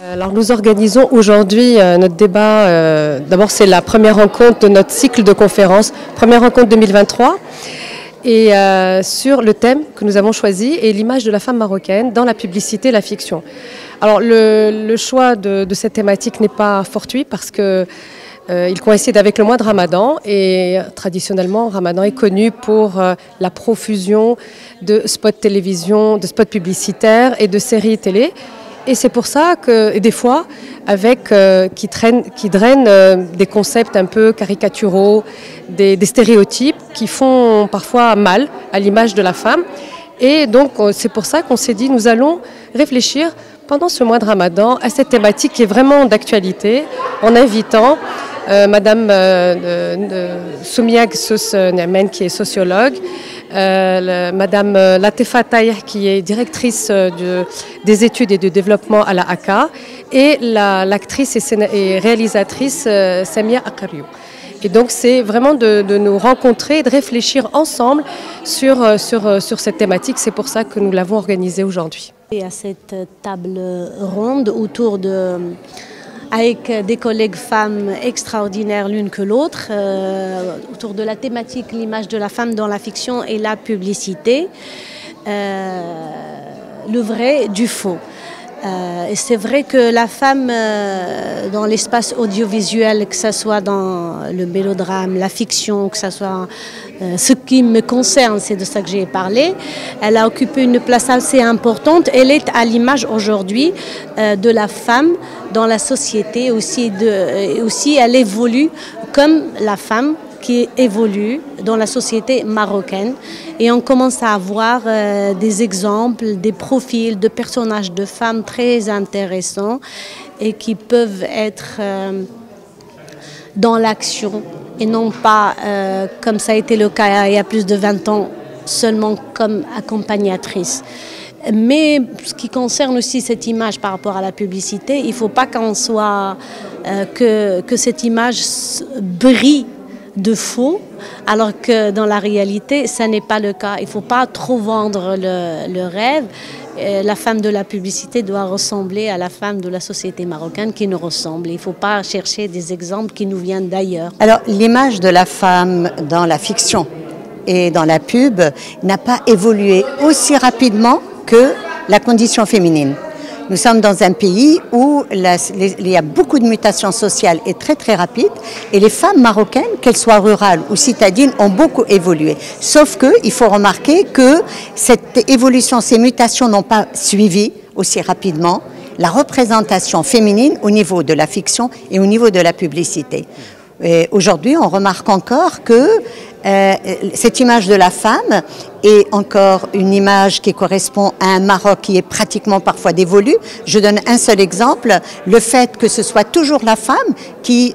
Alors nous organisons aujourd'hui notre débat, d'abord c'est la première rencontre de notre cycle de conférences, première rencontre 2023, et sur le thème que nous avons choisi est l'image de la femme marocaine dans la publicité et la fiction. Alors le choix de cette thématique n'est pas fortuit parce que il coïncide avec le mois de Ramadan et traditionnellement Ramadan est connu pour la profusion de spots télévision, de spots publicitaires et de séries télé. Et c'est pour ça que, des fois, qui drainent des concepts un peu caricaturaux, des stéréotypes qui font parfois mal à l'image de la femme. Et donc, c'est pour ça qu'on s'est dit, nous allons réfléchir pendant ce mois de Ramadan à cette thématique qui est vraiment d'actualité, en invitant Madame Soumia Gsous Niamen, qui est sociologue, Madame Latifa Taïh, qui est directrice des études et du développement à la ACA, et l'actrice et réalisatrice Samia Akariou. Et donc c'est vraiment de nous rencontrer, de réfléchir ensemble sur cette thématique. C'est pour ça que nous l'avons organisée aujourd'hui. Et à cette table ronde avec des collègues femmes extraordinaires l'une que l'autre, autour de la thématique l'image de la femme dans la fiction et la publicité, le vrai du faux. Et c'est vrai que la femme dans l'espace audiovisuel, que ce soit dans le mélodrame, la fiction, que ce soit ce qui me concerne, c'est de ça que j'ai parlé, elle a occupé une place assez importante. Elle est à l'image aujourd'hui de la femme dans la société, aussi elle évolue comme la femme qui évolue dans la société marocaine. Et on commence à avoir des exemples, des profils de personnages de femmes très intéressants et qui peuvent être dans l'action et non pas, comme ça a été le cas il y a plus de 20 ans, seulement comme accompagnatrices. Mais ce qui concerne aussi cette image par rapport à la publicité, il ne faut pas qu'on soit que cette image brille de faux, alors que dans la réalité, ça n'est pas le cas. Il ne faut pas trop vendre le rêve. La femme de la publicité doit ressembler à la femme de la société marocaine qui nous ressemble. Il ne faut pas chercher des exemples qui nous viennent d'ailleurs. Alors, l'image de la femme dans la fiction et dans la pub n'a pas évolué aussi rapidement que la condition féminine. Nous sommes dans un pays où il y a beaucoup de mutations sociales et très très rapides, et les femmes marocaines, qu'elles soient rurales ou citadines, ont beaucoup évolué. Sauf qu'il faut remarquer que cette évolution, ces mutations n'ont pas suivi aussi rapidement la représentation féminine au niveau de la fiction et au niveau de la publicité. Aujourd'hui, on remarque encore que cette image de la femme est encore une image qui correspond à un Maroc qui est pratiquement parfois dévolu. Je donne un seul exemple, le fait que ce soit toujours la femme qui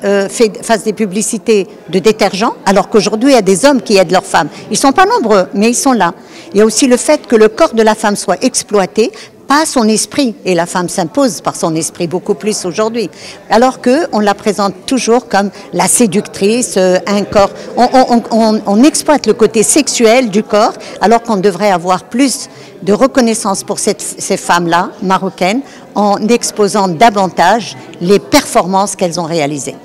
fasse des publicités de détergents, alors qu'aujourd'hui il y a des hommes qui aident leurs femmes. Ils ne sont pas nombreux, mais ils sont là. Il y a aussi le fait que le corps de la femme soit exploité, pas son esprit, et la femme s'impose par son esprit beaucoup plus aujourd'hui, alors qu'on la présente toujours comme la séductrice, un corps. On exploite le côté sexuel du corps, alors qu'on devrait avoir plus de reconnaissance pour ces femmes-là, marocaines, en exposant davantage les performances qu'elles ont réalisées.